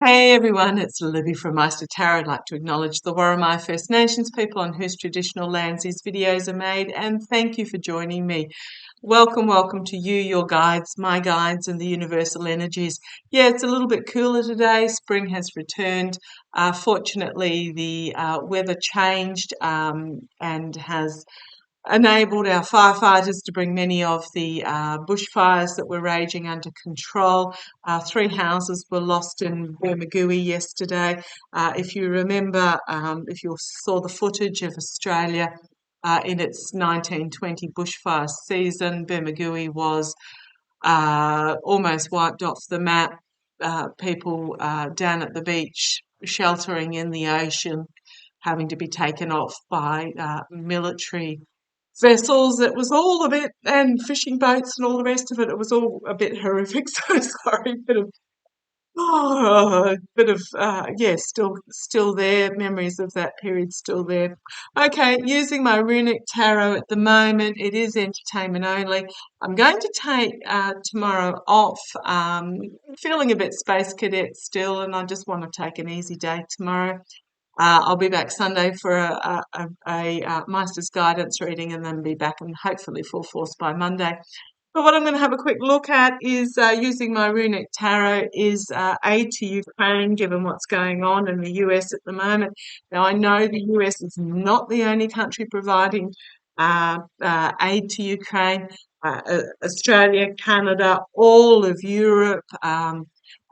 Hey everyone, it's Libby from maighstirtarot. I'd like to acknowledge the Worimi First Nations people on whose traditional lands these videos are made, and thank you for joining me. Welcome to you, your guides, my guides, and the universal energies. Yeah, it's a little bit cooler today. Spring has returned. Fortunately, the weather changed and has enabled our firefighters to bring many of the bushfires that were raging under control. 3 houses were lost in Bermagui yesterday. If you remember, if you saw the footage of Australia in its 1920 bushfire season, Bermagui was almost wiped off the map. People down at the beach sheltering in the ocean, having to be taken off by military vessels. It was all a bit, and fishing boats and all the rest of it. It was all a bit horrific. So sorry, yeah, still there. Memories of that period still there. Okay, using my runic tarot at the moment. It is entertainment only. I'm going to take tomorrow off. Feeling a bit space cadet still, and I just want to take an easy day tomorrow. I'll be back Sunday for a Meister's Guidance reading, and then be back and hopefully full force by Monday. But what I'm going to have a quick look at is using my runic tarot is aid to Ukraine, given what's going on in the US at the moment. Now, I know the US is not the only country providing aid to Ukraine. Australia, Canada, all of Europe, a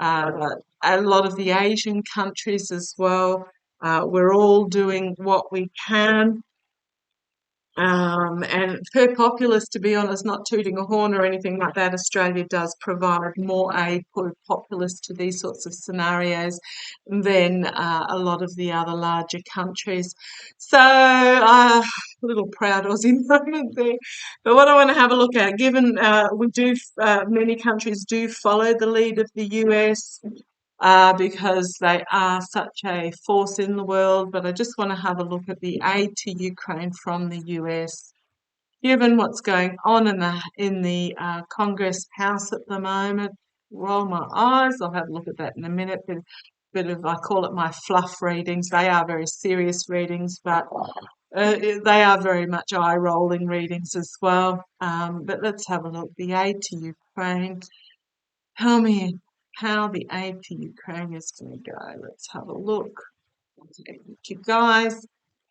lot of the Asian countries as well. We're all doing what we can. And per populace, to be honest, not tooting a horn or anything like that, Australia does provide more aid per populace to these sorts of scenarios than a lot of the other larger countries. So, a little proud Aussie moment there. But what I want to have a look at, given many countries do follow the lead of the US, because they are such a force in the world. But I just want to have a look at the aid to Ukraine from the US, given what's going on in the Congress House at the moment. Roll my eyes. I'll have a look at that in a minute. Bit of, I call it my fluff readings. They are very serious readings, but they are very much eye-rolling readings as well. But let's have a look. The aid to Ukraine. Tell me how the aid to Ukraine is going to go. Let's have a look. Thank you guys.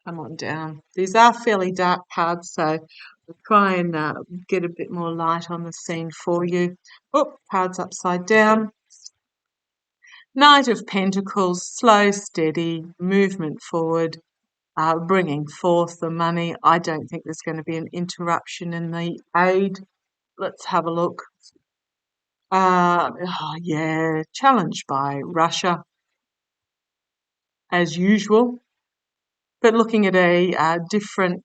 Come on down. These are fairly dark cards, so I'll try and get a bit more light on the scene for you. Oh, cards upside down. Knight of Pentacles, slow, steady, movement forward, bringing forth the money. I don't think there's going to be an interruption in the aid. Let's have a look. Yeah, challenged by Russia, as usual, but looking at a different,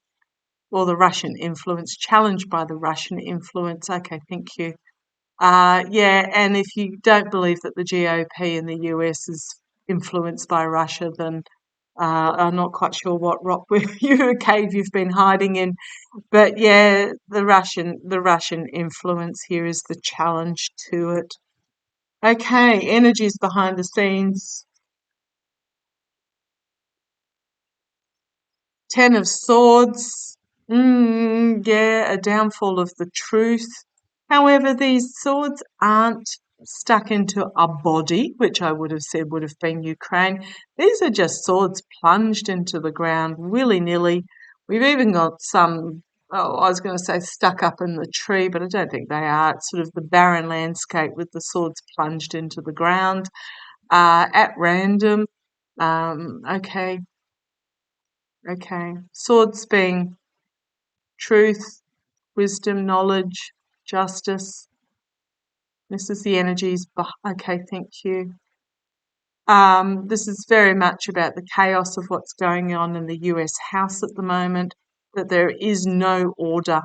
or the Russian influence, challenged by the Russian influence. Okay, thank you. Yeah, and if you don't believe that the GOP in the US is influenced by Russia, then I'm not quite sure what rock cave you've been hiding in. But yeah, the Russian influence here is the challenge to it. Okay, energies behind the scenes. Ten of Swords. Yeah, a downfall of the truth. However, these swords aren't stuck into a body, which I would have said would have been Ukraine. These are just swords plunged into the ground willy-nilly. We've even got some, I was going to say stuck up in the tree, but I don't think they are. It's sort of the barren landscape with the swords plunged into the ground at random. Okay. Swords being truth, wisdom, knowledge, justice. This is the energies. Okay, thank you. This is very much about the chaos of what's going on in the US House at the moment, that there is no order.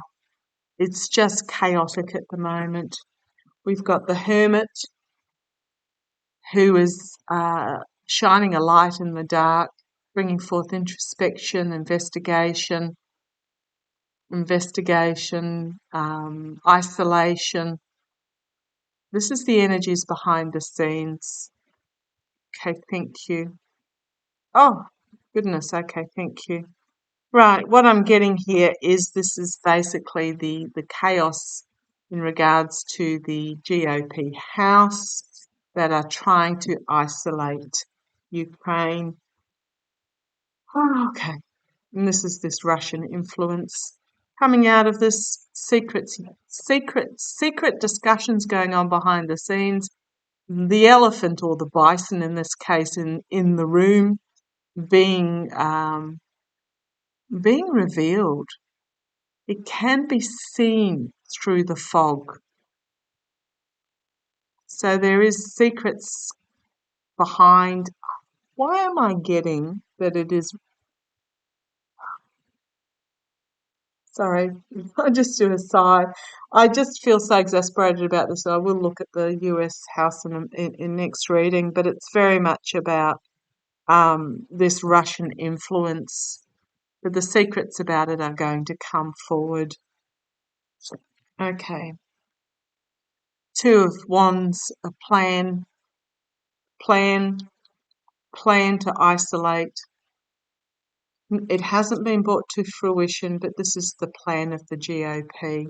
It's just chaotic at the moment. We've got the Hermit, who is shining a light in the dark, bringing forth introspection, investigation, isolation. This is the energies behind the scenes. Okay, thank you. Oh, goodness. Okay, thank you. Right, what I'm getting here is this is basically the chaos in regards to the GOP House that are trying to isolate Ukraine. Oh, okay. And this is this Russian influence coming out of this secret discussions going on behind the scenes. The elephant or the bison in this case in the room being being revealed. It can be seen through the fog. So there is secrets behind. Why am I getting that it is? Sorry, I just do a sigh. I just feel so exasperated about this. I will look at the US House in next reading, but it's very much about this Russian influence. But the secrets about it are going to come forward. Okay. Two of Wands, a plan, plan to isolate. It hasn't been brought to fruition, but this is the plan of the GOP.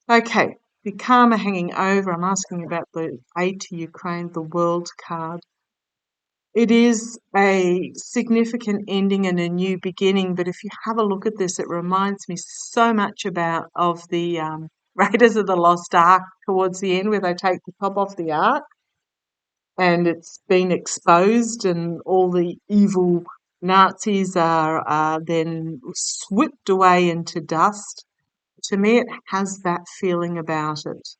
Okay, the karma hanging over. I'm asking about the aid to Ukraine, the World card. It is a significant ending and a new beginning, but if you have a look at this, it reminds me so much of the Raiders of the Lost Ark towards the end, where they take the top off the ark and it's been exposed, and all the evil Nazis are then whipped away into dust. To me, it has that feeling about it,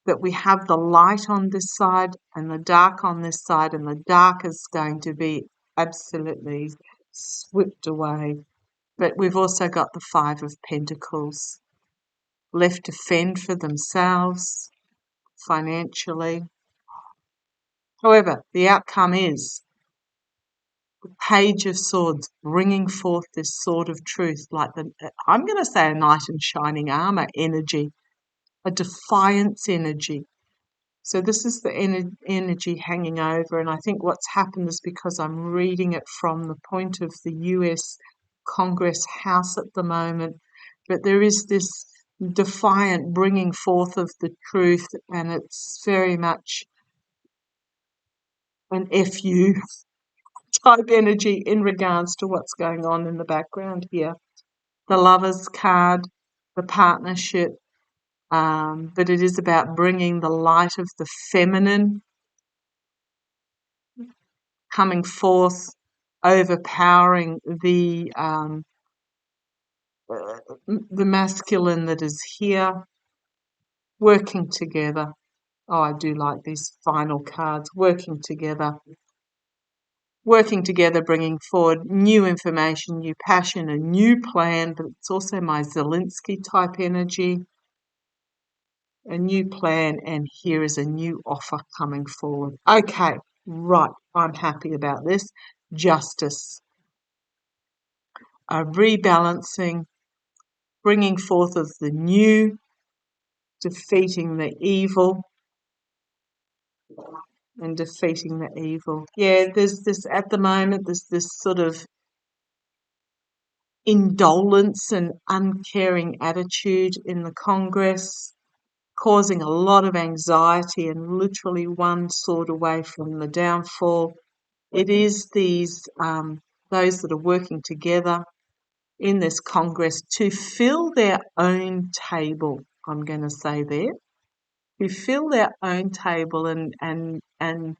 that we have the light on this side and the dark on this side, and the dark is going to be absolutely swept away. But we've also got the Five of Pentacles, left to fend for themselves financially. However, the outcome is the Page of Swords, bringing forth this sword of truth, like I'm going to say a knight in shining armor energy, a defiance energy. So this is the energy hanging over, and I think what's happened is because I'm reading it from the point of the US Congress House at the moment, but there is this defiant bringing forth of the truth, and it's very much an FU type energy in regards to what's going on in the background here. The Lovers card, the partnership, but it is about bringing the light of the feminine coming forth, overpowering the masculine that is here, working together. Oh, I do like these final cards, working together, bringing forward new information, new passion, a new plan, but it's also my Zelensky type energy, a new plan, and here is a new offer coming forward. Okay, right, I'm happy about this. Justice, a rebalancing, bringing forth of the new, defeating the evil, and defeating the evil. Yeah, there's this, at the moment, there's this sort of indolence and uncaring attitude in the Congress, causing a lot of anxiety and literally one sword away from the downfall. It is those that are working together in this Congress to fill their own table, I'm going to say there, who fill their own table and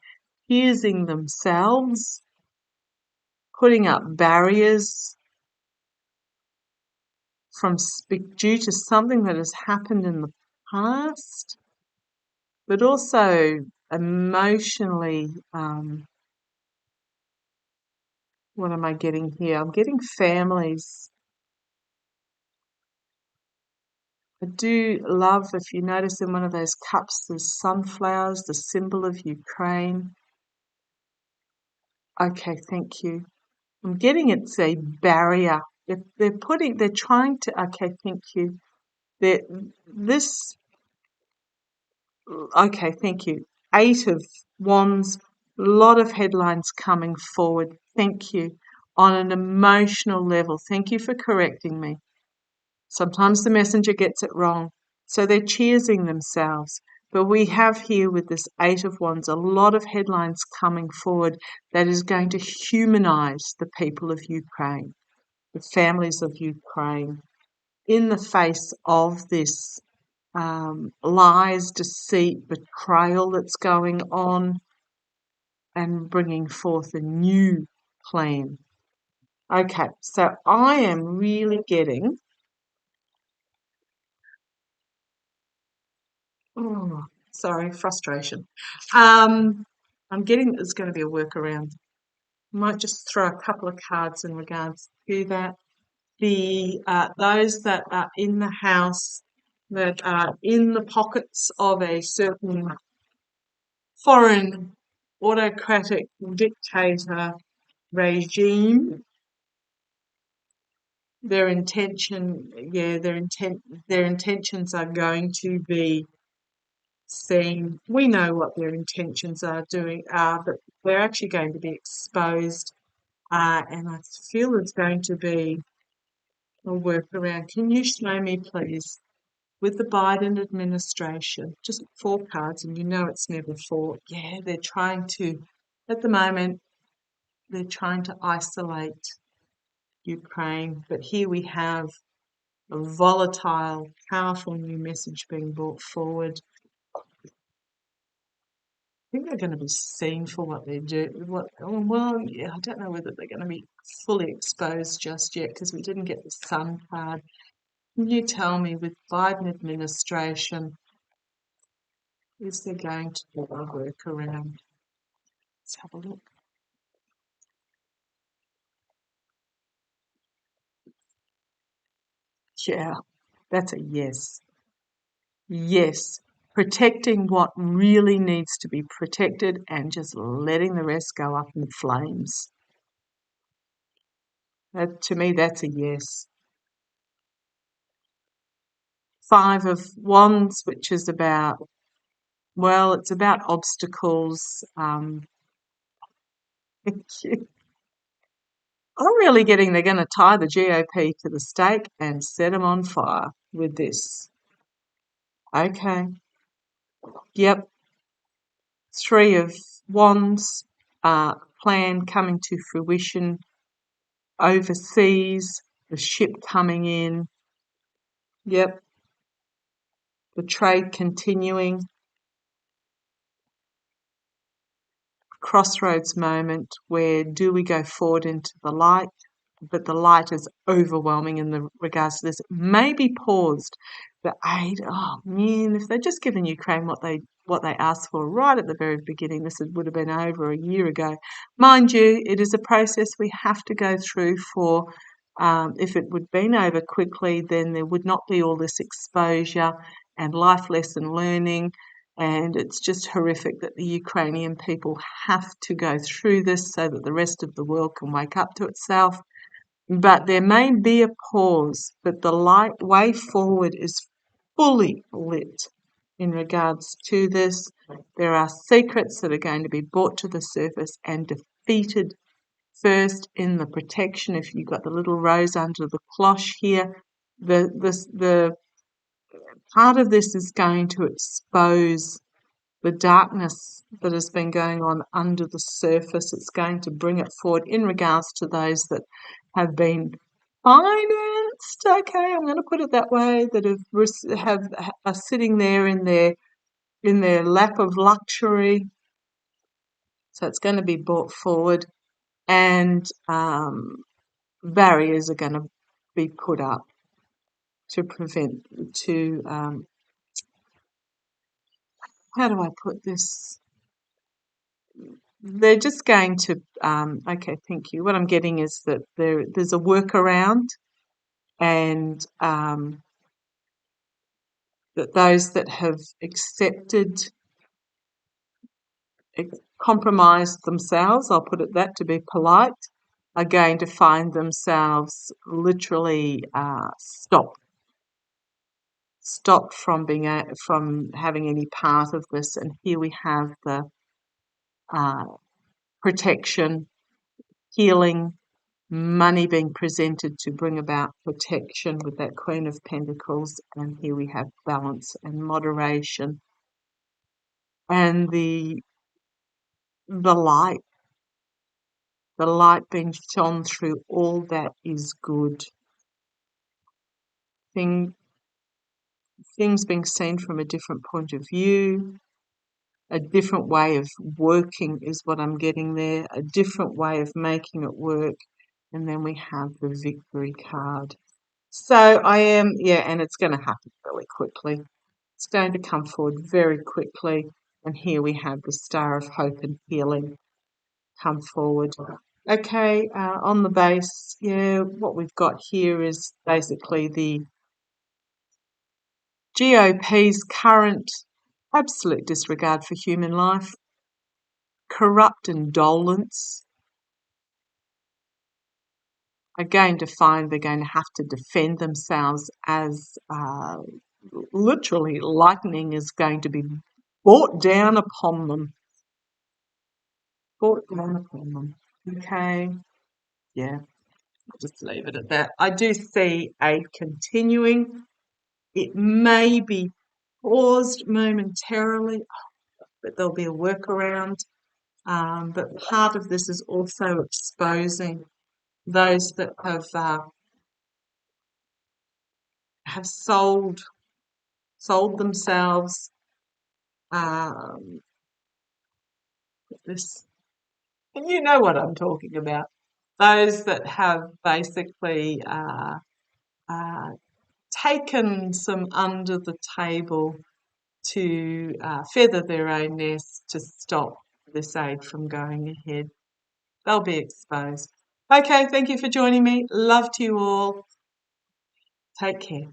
piercing themselves, putting up barriers due to something that has happened in the past, but also emotionally. What am I getting here? I'm getting families. I do love, if you notice in one of those cups, there's sunflowers, the symbol of Ukraine. Okay, thank you. I'm getting it's a barrier. They're trying to, okay, thank you. They're, this, okay, thank you. Eight of Wands, A lot of headlines coming forward. Thank you. On an emotional level, thank you for correcting me. Sometimes the messenger gets it wrong, so they're cheersing themselves. But we have here with this Eight of Wands a lot of headlines coming forward that is going to humanize the people of Ukraine, the families of Ukraine, in the face of this lies, deceit, betrayal that's going on, and bringing forth a new plan. Okay, so I am really getting, oh, sorry, frustration. I'm getting there's going to be a workaround. Might just throw a couple of cards in regards to that. The those that are in the house that are in the pockets of a certain foreign autocratic dictator regime, their intentions are going to be seen. We know what their intentions are, but they're actually going to be exposed. And I feel there's going to be a workaround. Can you show me, please, with the Biden administration, just 4 cards, and you know it's never 4. Yeah, they're trying to, at the moment, they're trying to isolate Ukraine. But here we have a volatile, powerful new message being brought forward. I think they're going to be seen for what they do. Yeah, I don't know whether they're going to be fully exposed just yet because we didn't get the Sun card. Can you tell me, with Biden administration, is there going to be a workaround? Let's have a look. Yeah, that's a yes. Yes. Protecting what really needs to be protected and just letting the rest go up in flames. To me, that's a yes. 5 of Wands, which is about, well, it's about obstacles. Thank you. I'm really getting they're going to tie the GOP to the stake and set them on fire with this. Okay. Yep. 3 of Wands, plan coming to fruition overseas, the ship coming in. Yep. The trade continuing. Crossroads moment where do we go forward into the light? But the light is overwhelming in the regards to this. Maybe paused the aid. Oh man, if they'd just given Ukraine what they asked for right at the very beginning, this would have been over a year ago. Mind you, it is a process we have to go through for. If it would have been over quickly, then there would not be all this exposure and life lesson learning. And it's just horrific that the Ukrainian people have to go through this so that the rest of the world can wake up to itself. But there may be a pause, but the light way forward is fully lit in regards to this. There are secrets that are going to be brought to the surface and defeated first in the protection. If you've got the little rose under the cloche here, the part of this is going to expose the darkness that has been going on under the surface. It's going to bring it forward in regards to those that have been financed. Okay, I'm going to put it that way. That are sitting there in their lap of luxury. So it's going to be brought forward, and barriers are going to be put up to prevent how do I put this? They're just going to, okay, thank you. What I'm getting is that there's a workaround, and that those that have compromised themselves, I'll put it that to be polite, are going to find themselves literally stopped from from having any part of this. And here we have the protection, healing, money being presented to bring about protection with that Queen of Pentacles, and here we have balance and moderation, and the light, the light being shone through all that is good. Things being seen from a different point of view, a different way of working is what I'm getting there, a different way of making it work, and then we have the Victory card. So and it's going to happen really quickly. It's going to come forward very quickly, and here we have the Star of Hope and Healing come forward. Okay, on the base, what we've got here is basically the GOP's current absolute disregard for human life, corrupt indolence, are going to find they're going to have to defend themselves as literally lightning is going to be brought down upon them. Brought down upon them. Okay, yeah, I'll just leave it at that. I do see a continuing. It may be paused momentarily, but there'll be a workaround. But part of this is also exposing those that have sold themselves. This, you know what I'm talking about. Those that have basically taken some under the table to feather their own nest to stop this aid from going ahead. They'll be exposed. Okay, thank you for joining me. Love to you all. Take care.